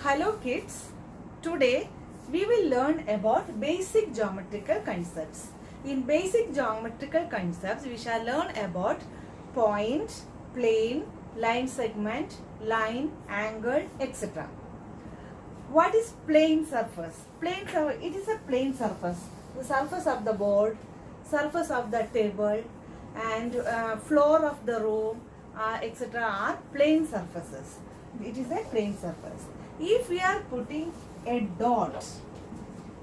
Hello kids, today we will learn about basic geometrical concepts. In basic geometrical concepts we shall learn about point, plane, line segment, line, angle, etc. What is plane surface? It is a plane surface. The surface of the board, surface of the table and floor of the room etc. are plane surfaces. It is a plane surface. If we are putting a dot,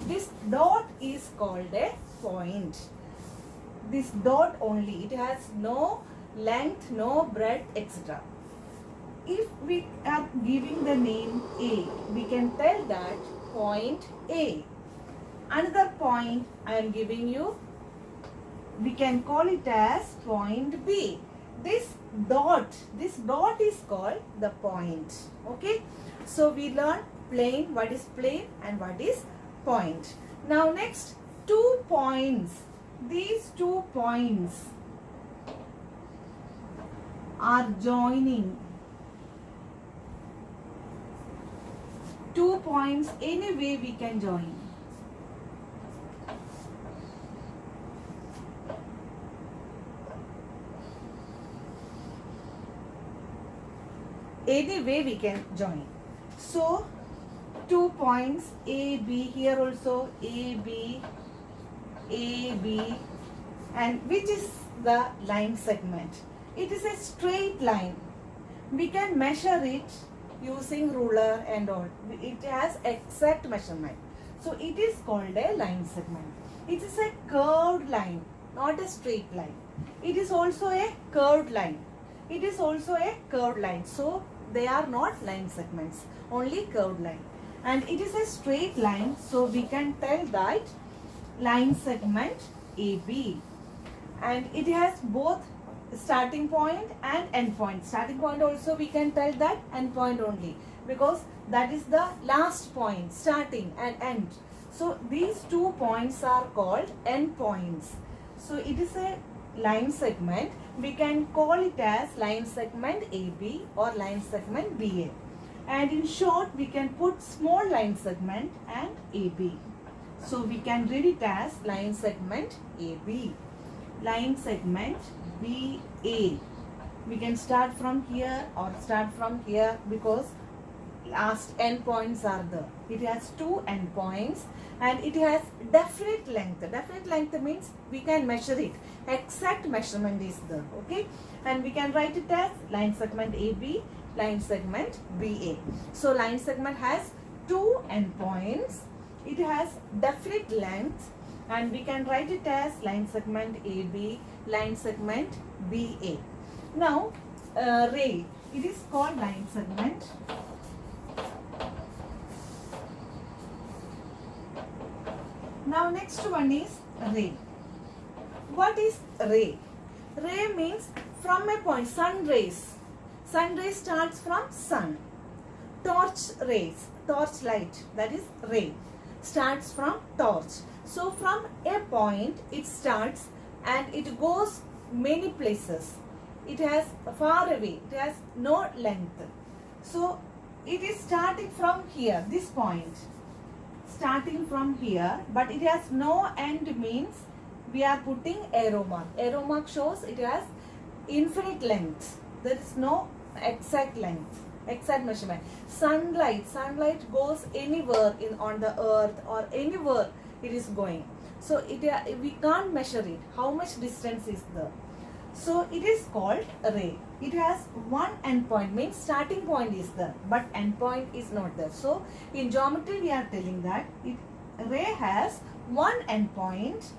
this dot is called a point. This dot only, it has no length, no breadth, etc. If we are giving the name A, we can tell that point A. Another point I am giving you, we can call it as point B. This dot is called the point. Okay. So we learn plane, what is plane and what is point. Now next, 2 points. These 2 points are joining. 2 points any way we can join. Any way we can join. So 2 points A, B, here also A, B, and which is the line segment. It is a straight line. We can measure it using ruler and all. It has exact measurement. So it is called a line segment. It is a curved line, not a straight line. It is also a curved line. It is also a curved line. So they are not line segments, only curved line. And it is a straight line, so we can tell that line segment AB. And it has both starting point and end point. Starting point also we can tell that, end point only, because that is the last point, starting and end. So these 2 points are called end points. So it is a line segment. We can call it as line segment AB or line segment BA. And in short, we can put small line segment and AB. So we can read it as line segment AB. Line segment BA. We can start from here or start from here because last end points are there. It has 2 end points and it has definite length. Definite length means we can measure it. Exact measurement is there. Okay. And we can write it as line segment AB, line segment BA. So line segment has 2 end points. It has definite length and we can write it as line segment AB, line segment BA. Now ray, it is called line segment. Now next one is ray. What is ray? Ray means from a point, sun rays. Sun rays starts from sun. Torch rays, torch light, that is ray, starts from torch. So from a point it starts and it goes many places. It has far away, it has no length. So it is starting from here, this point. Starting from here, but it has no end means we are putting arrow mark. Arrow mark shows it has infinite length. There is no exact length, exact measurement. Sunlight goes anywhere on the earth or anywhere it is going. So we can't measure it. How much distance is there? So it is called ray. It has 1 end point, means starting point is there, but end point is not there. So in geometry we are telling that ray has 1 end point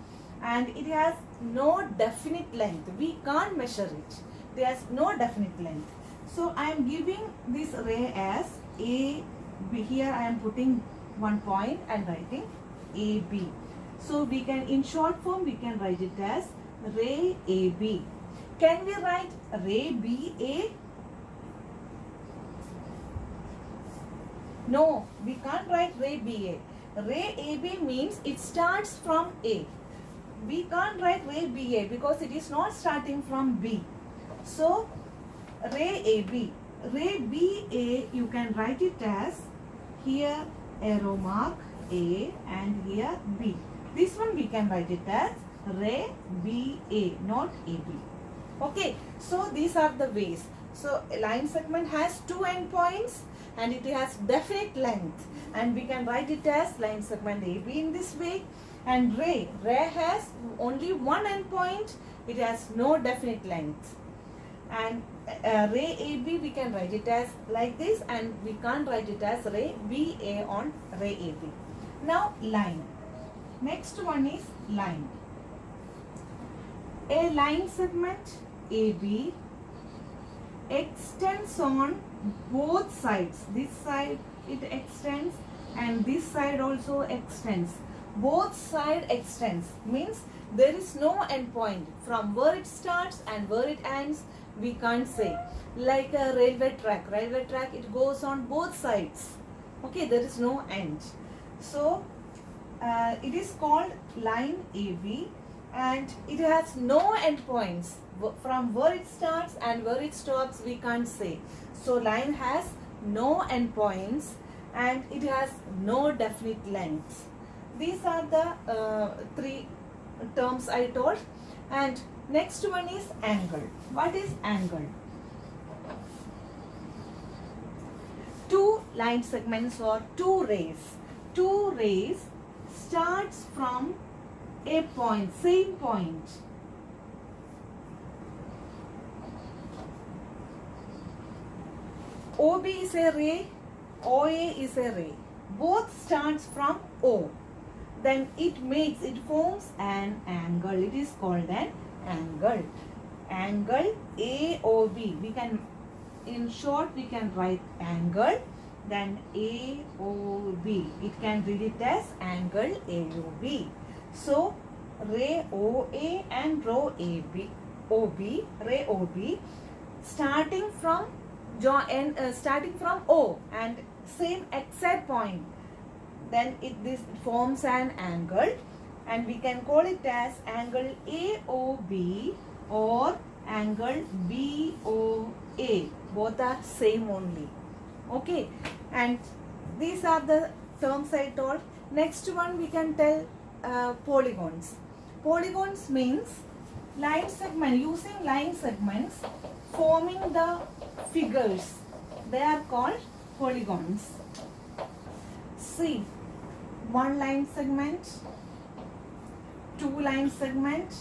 and it has no definite length. We can't measure it. There is no definite length. So I am giving this ray as A, B. Here I am putting 1 point and writing AB. So we can, in short form, we can write it as ray AB. Can we write ray BA? No, we can't write ray BA. Ray AB means it starts from A. We can't write ray BA because it is not starting from B. So ray AB. Ray BA, you can write it as here arrow mark A and here B. This one we can write it as ray BA, not AB. Okay, so these are the ways. So a line segment has two endpoints and it has definite length, and we can write it as line segment AB in this way. And ray has only one endpoint, it has no definite length. And ray AB we can write it as like this, and we can't write it as ray BA on ray AB. Now line. Next one is line. A line segment AB extends on both sides. This side it extends and this side also extends. Both side extends means there is no endpoint. From where it starts and where it ends we can't say. Like a railway track. Railway track, it goes on both sides. Okay, there is no end. So it is called line AB, and it has no endpoints. From where it starts and where it stops we can't say. So line has no endpoints and it has no definite length. These are the three terms I told. And next one is angle. What is angle? Two line segments or two rays. Two rays starts from a point, same point. OB is a ray, OA is a ray. Both starts from O. Then it forms an angle. It is called an angle. Angle AOB. We can, in short, we can write angle. Then AOB. It can read it as angle AOB. So ray OA and ray OB, starting from O and same exact point, then this forms an angle, and we can call it as angle AOB or angle BOA. Both are same only. Okay, and these are the terms I told. Next one we can tell polygons. Polygons means line segment, using line segments forming the figures. They are called polygons. See, one line segment, two line segment,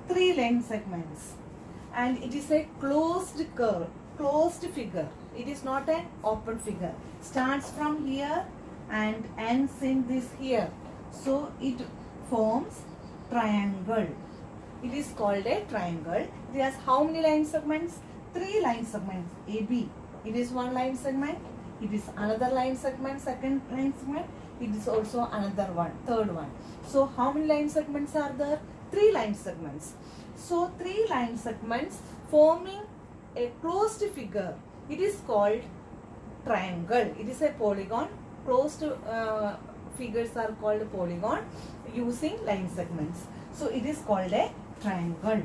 three line segments, and it is a closed curve, closed figure. It is not an open figure. Starts from here and ends in this here. So it forms triangle. It is called a triangle. It has how many line segments? Three line segments. AB. It is one line segment. It is another line segment, second line segment. It is also another one, third one. So how many line segments are there? Three line segments. So three line segments forming a closed figure. It is called triangle. It is a polygon. Closed figures are called polygon using line segments. So it is called a triangle.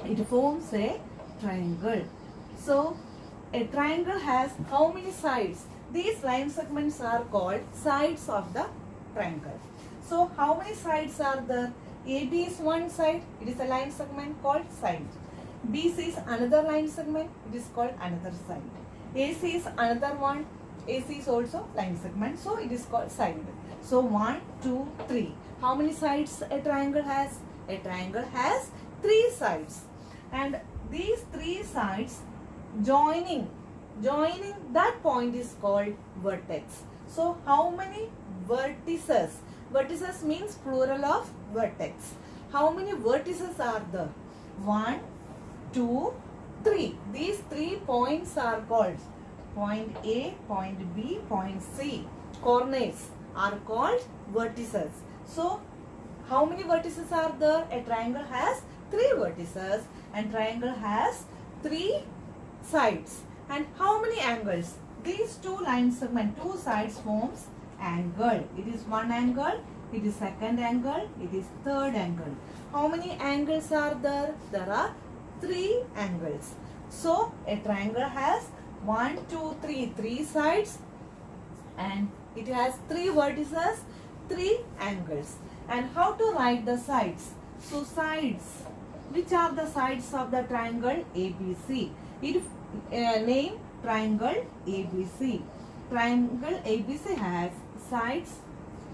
It forms a triangle. So a triangle has how many sides? These line segments are called sides of the triangle. So how many sides are there? AB is one side. It is a line segment called side. BC is another line segment. It is called another side. AC is another one. AC is also line segment. So it is called side. So 1, 2, 3. How many sides a triangle has? A triangle has 3 sides. And these 3 sides joining that point is called vertex. So how many vertices? Vertices means plural of vertex. How many vertices are there? 1, 2, 3. These 3 points are called point A, point B, point C. Corners are called vertices. So how many vertices are there? A triangle has 3 vertices and triangle has 3 sides. And how many angles? These 2 line segment, 2 sides forms angle. It is one angle, it is second angle, it is third angle. How many angles are there? There are 3 angles. So a triangle has 1, 2, 3, 3 sides, and it has 3 vertices, 3 angles. And how to write the sides? So sides, which are the sides of the triangle ABC? It name triangle ABC. Triangle ABC has sides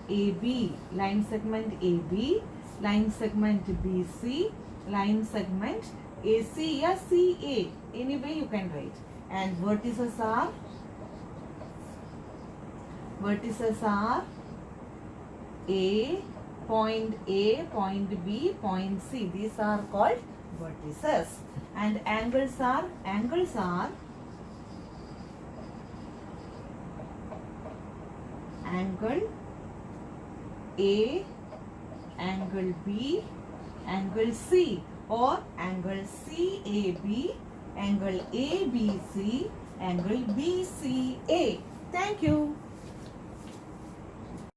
AB, line segment AB, line segment BC, line segment AC or CA. Anyway you can write. And vertices are A, point B, point C. These are called vertices. And angles are angle A, angle B, angle C, or angle CAB, angle ABC, angle BCA. Thank you.